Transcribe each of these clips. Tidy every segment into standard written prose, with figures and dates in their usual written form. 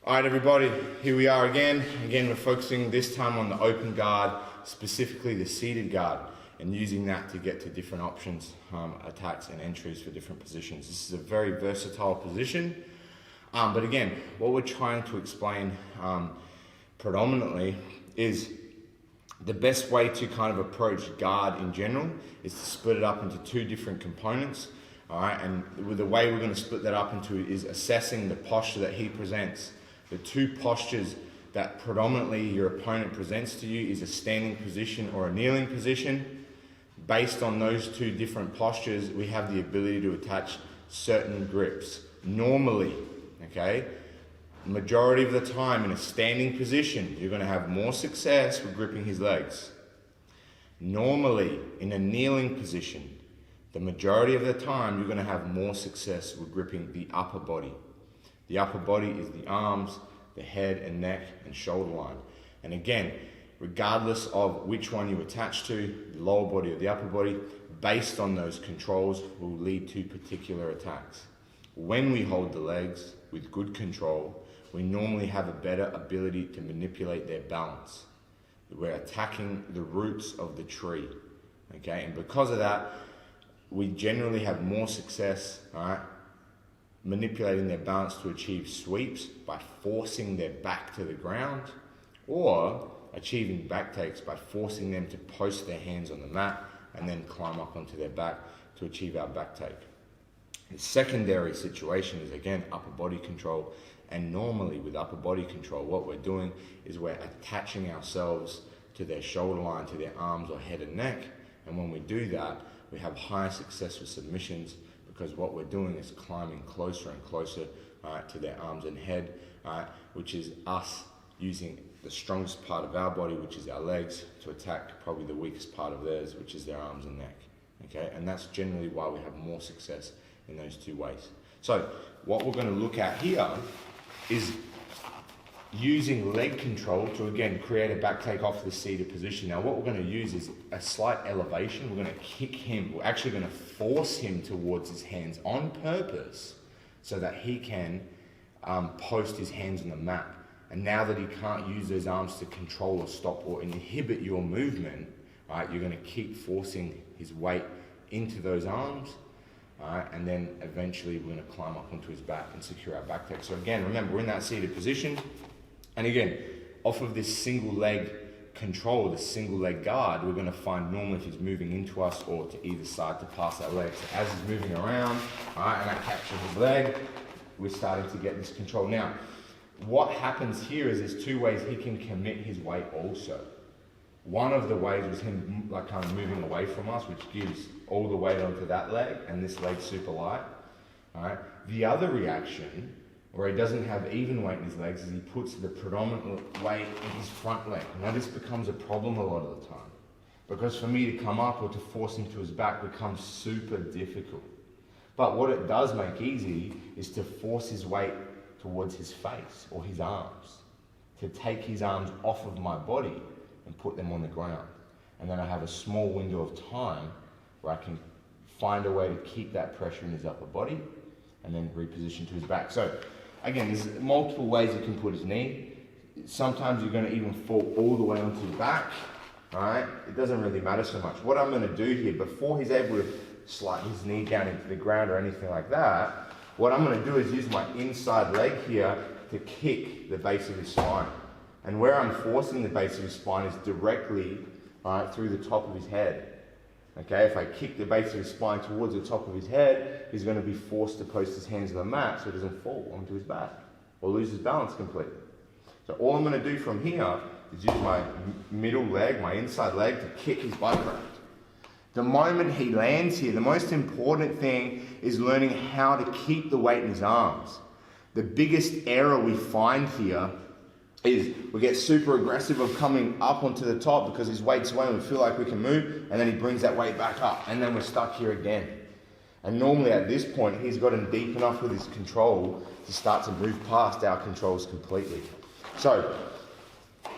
All right, everybody, here we are again. Again, we're focusing this time on the open guard, specifically the seated guard, and using that to get to different options, attacks and entries for different positions. This is a very versatile position. But again, what we're trying to explain predominantly is the best way to kind of approach guard in general is to split it up into two different components. All right, and the way we're going to split that up into is assessing the posture that he presents. The two postures that predominantly your opponent presents to you is a standing position or a kneeling position. Based on those two different postures, we have the ability to attach certain grips. Normally, okay, majority of the time in a standing position, you're going to have more success with gripping his legs. Normally, in a kneeling position, the majority of the time, you're going to have more success with gripping the upper body. The upper body is the arms, the head and neck and shoulder line. And again, regardless of which one you attach to, the lower body or the upper body, based on those controls will lead to particular attacks. When we hold the legs with good control, we normally have a better ability to manipulate their balance. We're attacking the roots of the tree, okay? And because of that, we generally have more success, all right, manipulating their balance to achieve sweeps by forcing their back to the ground, or achieving back takes by forcing them to post their hands on the mat and then climb up onto their back to achieve our back take. The secondary situation is again upper body control, and normally with upper body control what we're doing is we're attaching ourselves to their shoulder line, to their arms or head and neck, and when we do that we have higher success with submissions because what we're doing is climbing closer and closer to their arms and head, which is us using the strongest part of our body, which is our legs, to attack probably the weakest part of theirs, which is their arms and neck. Okay, and that's generally why we have more success in those two ways. So what we're going to look at here is using leg control to again create a back take off the seated position. Now what we're going to use is a slight elevation. We're going to kick him, we're actually going to force him towards his hands on purpose so that he can post his hands on the mat. And now that he can't use those arms to control or stop or inhibit your movement, right, you're going to keep forcing his weight into those arms, and then eventually we're going to climb up onto his back and secure our back take. So again, remember, we're in that seated position. And again, off of this single leg control, the single leg guard, we're going to find normally if he's moving into us or to either side to pass that leg. So as he's moving around, all right, and I capture his leg, we're starting to get this control. Now, what happens here is there's two ways he can commit his weight also. One of the ways was him like kind of moving away from us, which gives all the weight onto that leg, and this leg's super light. All right. The other reaction, where he doesn't have even weight in his legs, is he puts the predominant weight in his front leg. Now this becomes a problem a lot of the time, because for me to come up or to force him to his back becomes super difficult. But what it does make easy is to force his weight towards his face or his arms, to take his arms off of my body and put them on the ground. And then I have a small window of time where I can find a way to keep that pressure in his upper body and then reposition to his back. So again, there's multiple ways you can put his knee. Sometimes you're going to even fall all the way onto his back, all right? It doesn't really matter so much. What I'm going to do here, before he's able to slide his knee down into the ground or anything like that, what I'm going to do is use my inside leg here to kick the base of his spine. And where I'm forcing the base of his spine is directly through the top of his head. Okay, if I kick the base of his spine towards the top of his head, he's going to be forced to post his hands on the mat so he doesn't fall onto his back or lose his balance completely. So all I'm going to do from here is use my middle leg, my inside leg, to kick his butt around. The moment he lands here, the most important thing is learning how to keep the weight in his arms. The biggest error we find here is we get super aggressive of coming up onto the top because his weight's away and we feel like we can move, and then he brings that weight back up and then we're stuck here again. And normally at this point he's gotten deep enough with his control to start to move past our controls completely. So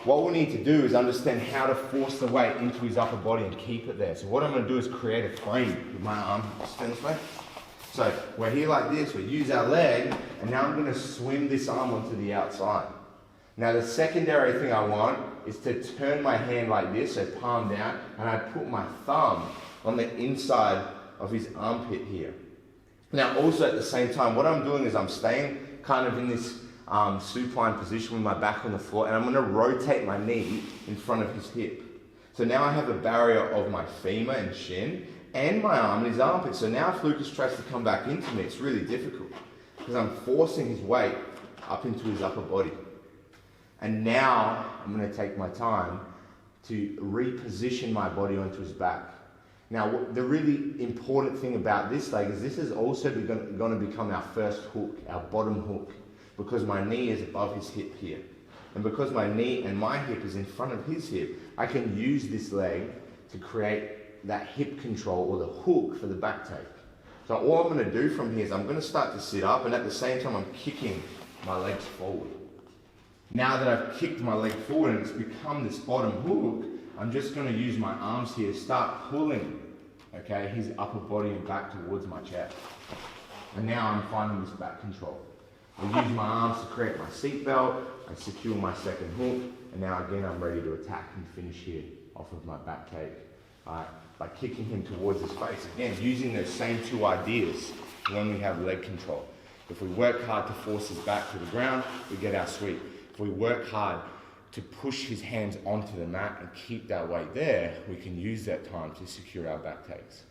what we need to do is understand how to force the weight into his upper body and keep it there. So what I'm going to do is create a frame with my arm. Stand this way. So we're here like this, we use our leg, and now I'm going to swim this arm onto the outside. Now the secondary thing I want is to turn my hand like this, so palm down, and I put my thumb on the inside of his armpit here. Now also at the same time, what I'm doing is I'm staying kind of in this supine position with my back on the floor, and I'm going to rotate my knee in front of his hip. So now I have a barrier of my femur and shin, and my arm and his armpit. So now if Lucas tries to come back into me, it's really difficult because I'm forcing his weight up into his upper body. And now I'm going to take my time to reposition my body onto his back. Now the really important thing about this leg is this is also going to become our first hook, our bottom hook, because my knee is above his hip here. And because my knee and my hip is in front of his hip, I can use this leg to create that hip control or the hook for the back take. So all I'm going to do from here is I'm going to start to sit up, and at the same time I'm kicking my legs forward. Now that I've kicked my leg forward and it's become this bottom hook, I'm just going to use my arms here to start pulling, okay, his upper body and back towards my chest. And now I'm finding this back control. I use my arms to create my seatbelt, I secure my second hook, and now again I'm ready to attack and finish here off of my back take. By kicking him towards his face. Again, using those same two ideas when we have leg control. If we work hard to force his back to the ground, we get our sweep. If we work hard to push his hands onto the mat and keep that weight there, we can use that time to secure our back takes.